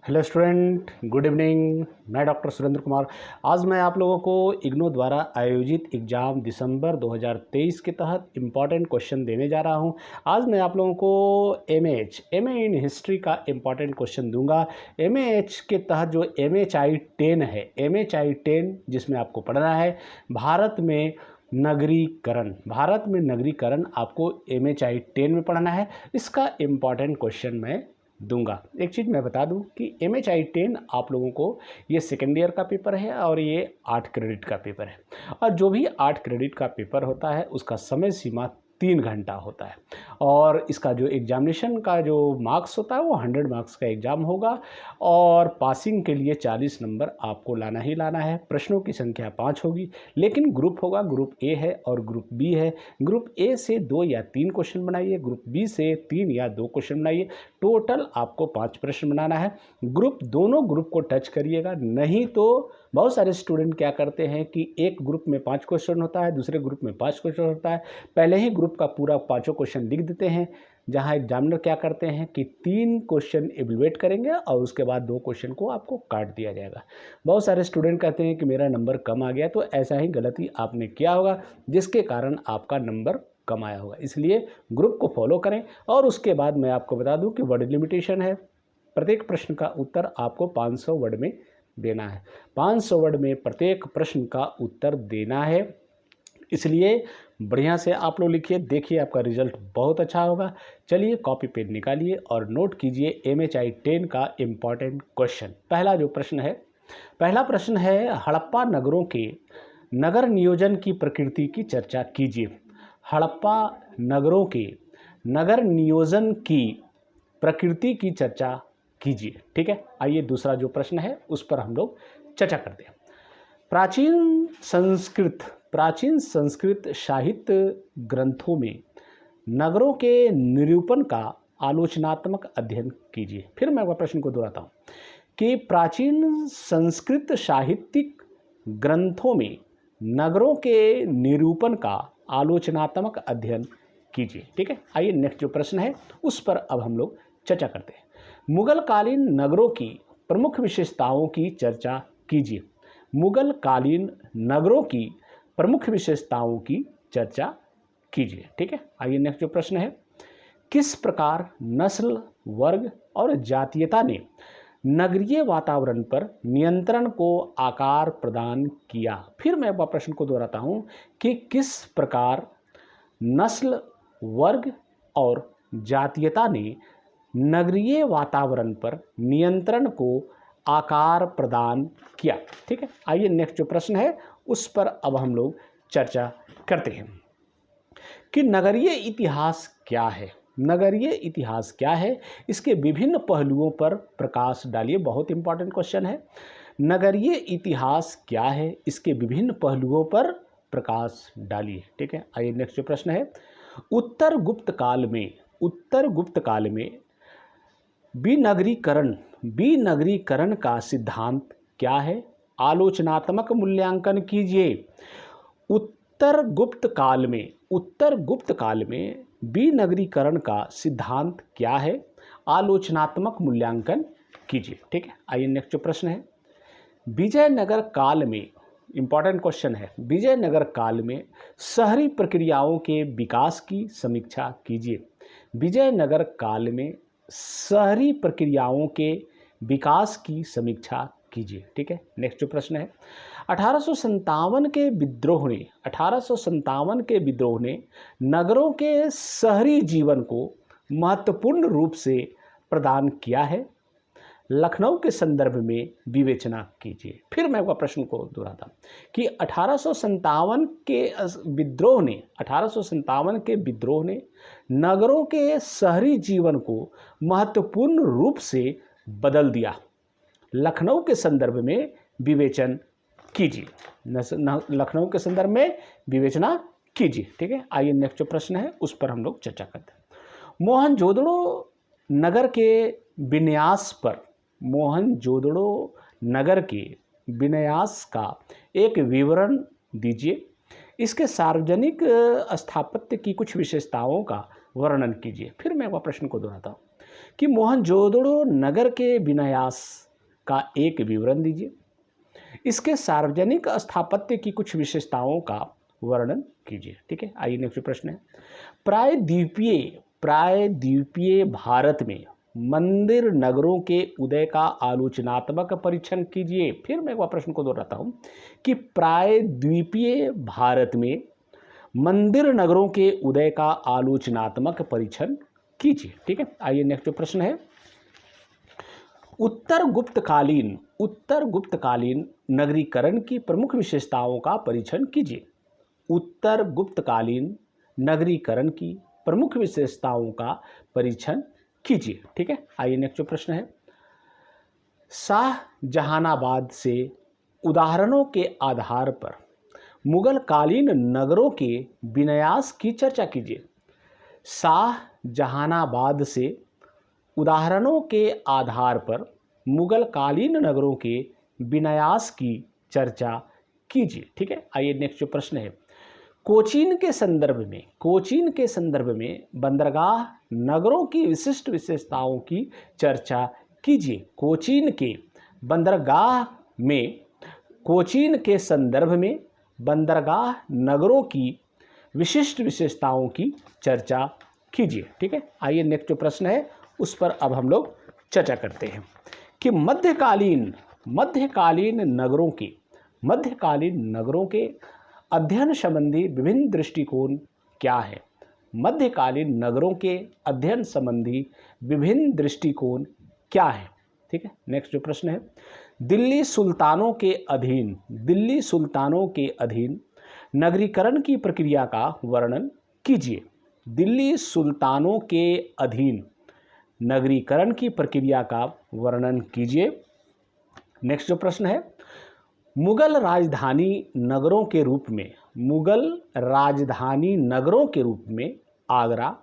Hello student, good evening. मैं doctor Surendra Kumar. आज मैं आप लोगों को इग्नू द्वारा आयोजित एग्ज़ाम दिसंबर 2023 के तहत इम्पॉर्टेंट क्वेश्चन देने जा रहा हूं। आज मैं आप लोगों को एम ए इन हिस्ट्री का इम्पॉर्टेंट क्वेश्चन दूंगा। एच के तहत जो MHI-10 है, MHI-10 जिसमें आपको पढ़ना है भारत में नगरीकरण आपको MHI-10 में पढ़ना है। इसका इम्पॉर्टेंट क्वेश्चन मैं दूंगा। एक चीज़ मैं बता दूं कि MHI-10 आप लोगों को ये सेकेंड ईयर का पेपर है और ये 8 क्रेडिट का पेपर है। और जो भी 8 क्रेडिट का पेपर होता है उसका समय सीमा 3 घंटा होता है और इसका जो एग्जामिनेशन का जो मार्क्स होता है वो 100 मार्क्स का एग्ज़ाम होगा और पासिंग के लिए 40 नंबर आपको लाना ही लाना है। प्रश्नों की संख्या 5 होगी, लेकिन ग्रुप होगा, ग्रुप ए है और ग्रुप बी है। ग्रुप ए से 2 या 3 क्वेश्चन बनाइए, ग्रुप बी से 3 या 2 क्वेश्चन बनाइए। टोटल आपको 5 प्रश्न बनाना है। दोनों ग्रुप को टच करिएगा, नहीं तो बहुत सारे स्टूडेंट क्या करते हैं कि एक ग्रुप में 5 क्वेश्चन होता है, दूसरे ग्रुप में 5 क्वेश्चन होता है। पहले ही ग्रुप का पूरा 5 क्वेश्चन लिख देते हैं, जहां एग्जामिनर क्या करते हैं कि 3 क्वेश्चन एवेलुएट करेंगे और उसके बाद 2 क्वेश्चन को आपको काट दिया जाएगा। बहुत सारे स्टूडेंट कहते हैं कि मेरा नंबर कम आ गया, तो ऐसा ही गलती आपने किया होगा जिसके कारण आपका नंबर कम आया होगा। इसलिए ग्रुप को फॉलो करें। और उसके बाद मैं आपको बता दूं कि वर्ड लिमिटेशन है। प्रत्येक प्रश्न का उत्तर आपको 500 वर्ड में देना है। 500 वर्ड में प्रत्येक प्रश्न का उत्तर देना है। इसलिए बढ़िया से आप लोग लिखिए, देखिए आपका रिजल्ट बहुत अच्छा होगा। चलिए कॉपी पेन निकालिए और नोट कीजिए MHI-10 का इम्पॉर्टेंट क्वेश्चन। पहला प्रश्न है हड़प्पा नगरों के नगर नियोजन की प्रकृति की चर्चा कीजिए। हड़प्पा नगरों के नगर नियोजन की प्रकृति की चर्चा कीजिए। ठीक है, आइए दूसरा जो प्रश्न है उस पर हम लोग चर्चा करते हैं। प्राचीन संस्कृत साहित्य ग्रंथों में नगरों के निरूपण का आलोचनात्मक अध्ययन कीजिए। फिर मैं प्रश्न को दोहराता हूँ कि प्राचीन संस्कृत साहित्यिक ग्रंथों में नगरों के निरूपण का आलोचनात्मक अध्ययन कीजिए। ठीक है, आइए नेक्स्ट जो प्रश्न है उस पर अब हम लोग चर्चा करते हैं। मुगल कालीन नगरों की प्रमुख विशेषताओं की चर्चा कीजिए। मुगल कालीन नगरों की प्रमुख विशेषताओं की चर्चा कीजिए। ठीक है, आइए नेक्स्ट जो प्रश्न है, किस प्रकार नस्ल, वर्ग और जातीयता ने नगरीय वातावरण पर नियंत्रण को आकार प्रदान किया। फिर मैं प्रश्न को दोहराता हूं कि किस प्रकार नस्ल, वर्ग और जातीयता ने नगरीय वातावरण पर नियंत्रण को आकार प्रदान किया। ठीक है, आइए नेक्स्ट जो प्रश्न है उस पर अब हम लोग चर्चा करते हैं कि नगरीय इतिहास क्या है। नगरीय इतिहास क्या है, इसके विभिन्न पहलुओं पर प्रकाश डालिए। बहुत इंपॉर्टेंट क्वेश्चन है। नगरीय इतिहास क्या है, इसके विभिन्न पहलुओं पर प्रकाश डालिए। ठीक है, आइए नेक्स्ट जो प्रश्न है, उत्तर गुप्त काल में विनगरीकरण का सिद्धांत क्या है, आलोचनात्मक मूल्यांकन कीजिए। उत्तर गुप्त काल में विनगरीकरण का सिद्धांत क्या है, आलोचनात्मक मूल्यांकन कीजिए। ठीक है, आइए नेक्स्ट जो प्रश्न है, विजयनगर काल में, इंपॉर्टेंट क्वेश्चन है, विजयनगर काल में शहरी प्रक्रियाओं के विकास की समीक्षा कीजिए। विजयनगर काल में शहरी प्रक्रियाओं के विकास की समीक्षा कीजिए। ठीक है, नेक्स्ट जो प्रश्न है, 1857 के विद्रोह ने नगरों के शहरी जीवन को महत्वपूर्ण रूप से प्रदान किया है। लखनऊ के संदर्भ में विवेचना कीजिए। फिर मैं प्रश्न को दोहराता कि 1857 के विद्रोह ने नगरों के शहरी जीवन को महत्वपूर्ण रूप से बदल दिया। लखनऊ के संदर्भ में विवेचन कीजिए। लखनऊ के संदर्भ में विवेचना कीजिए। ठीक है, आइए नेक्स्ट जो प्रश्न है उस पर हम लोग चर्चा करते हैं। मोहनजोदड़ो नगर के विन्यास का एक विवरण दीजिए। इसके सार्वजनिक स्थापत्य की कुछ विशेषताओं का वर्णन कीजिए। फिर मैं प्रश्न को दोहराता हूँ कि मोहनजोदड़ो नगर के विन्यास का एक विवरण दीजिए। इसके सार्वजनिक स्थापत्य की कुछ विशेषताओं का वर्णन कीजिए। ठीक है, आइए नेक्स्ट प्रश्न है। प्रायद्वीपीय भारत में मंदिर नगरों के उदय का आलोचनात्मक परीक्षण कीजिए। फिर मैं एक बार प्रश्न को दोहराता हूं कि प्रायद्वीपीय भारत में मंदिर नगरों के उदय का आलोचनात्मक परीक्षण कीजिए। ठीक है, आइए नेक्स्ट प्रश्न है। उत्तर गुप्तकालीन नगरीकरण की प्रमुख विशेषताओं का परीक्षण कीजिए। उत्तर गुप्तकालीन नगरीकरण की प्रमुख विशेषताओं का परीक्षण कीजिए। ठीक है, आइए नेक्स्ट प्रश्न है। शाहजहानाबाद से उदाहरणों के आधार पर मुगल कालीन नगरों के विन्यास की चर्चा कीजिए। शाहजहानाबाद से उदाहरणों के आधार पर मुगल कालीन नगरों के विन्यास की चर्चा कीजिए। ठीक है, आइए नेक्स्ट जो प्रश्न है। कोचीन के संदर्भ में बंदरगाह नगरों की विशिष्ट विशेषताओं की चर्चा कीजिए। कोचीन के संदर्भ में बंदरगाह नगरों की विशिष्ट विशेषताओं की चर्चा कीजिए। ठीक है, आइए नेक्स्ट जो प्रश्न है उस पर अब हम लोग चर्चा करते हैं कि मध्यकालीन नगरों के अध्ययन संबंधी विभिन्न दृष्टिकोण क्या है। मध्यकालीन नगरों के अध्ययन संबंधी विभिन्न दृष्टिकोण क्या है। ठीक है, नेक्स्ट जो प्रश्न है। दिल्ली सुल्तानों के अधीन नगरीकरण की प्रक्रिया का वर्णन कीजिए। दिल्ली सुल्तानों के अधीन नगरीकरण की प्रक्रिया का वर्णन कीजिए। नेक्स्ट जो प्रश्न है। मुगल राजधानी नगरों के रूप में आगरा,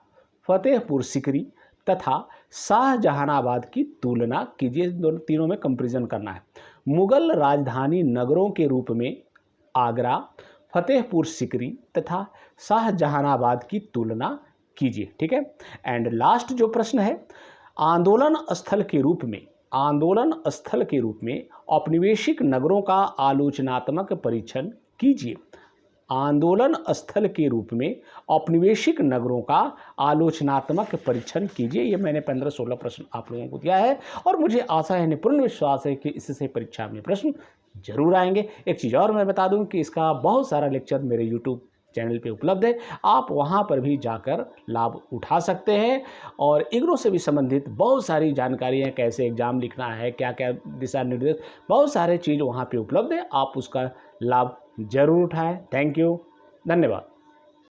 फतेहपुर सीकरी तथा शाहजहानाबाद की तुलना कीजिए। दोनों तीनों में कंपैरिजन करना है। मुगल राजधानी नगरों के रूप में आगरा, फतेहपुर सीकरी तथा शाहजहानाबाद की तुलना कीजिए। ठीक है, एंड लास्ट जो प्रश्न है। आंदोलन स्थल के रूप में औपनिवेशिक नगरों का आलोचनात्मक परीक्षण कीजिए। आंदोलन स्थल के रूप में औपनिवेशिक नगरों का आलोचनात्मक परीक्षण कीजिए। ये मैंने 15-16 प्रश्न आप लोगों को दिया है और मुझे आशा है, पूर्ण विश्वास है कि इससे परीक्षा में प्रश्न जरूर आएंगे। एक चीज़ और मैं बता दूं कि इसका बहुत सारा लेक्चर मेरे YouTube चैनल पे उपलब्ध है, आप वहाँ पर भी जाकर लाभ उठा सकते हैं और इग्नू से भी संबंधित बहुत सारी जानकारियाँ, कैसे एग्जाम लिखना है, क्या क्या दिशा निर्देश, बहुत सारे चीज़ वहाँ पे उपलब्ध है। आप उसका लाभ जरूर उठाएं। थैंक यू, धन्यवाद।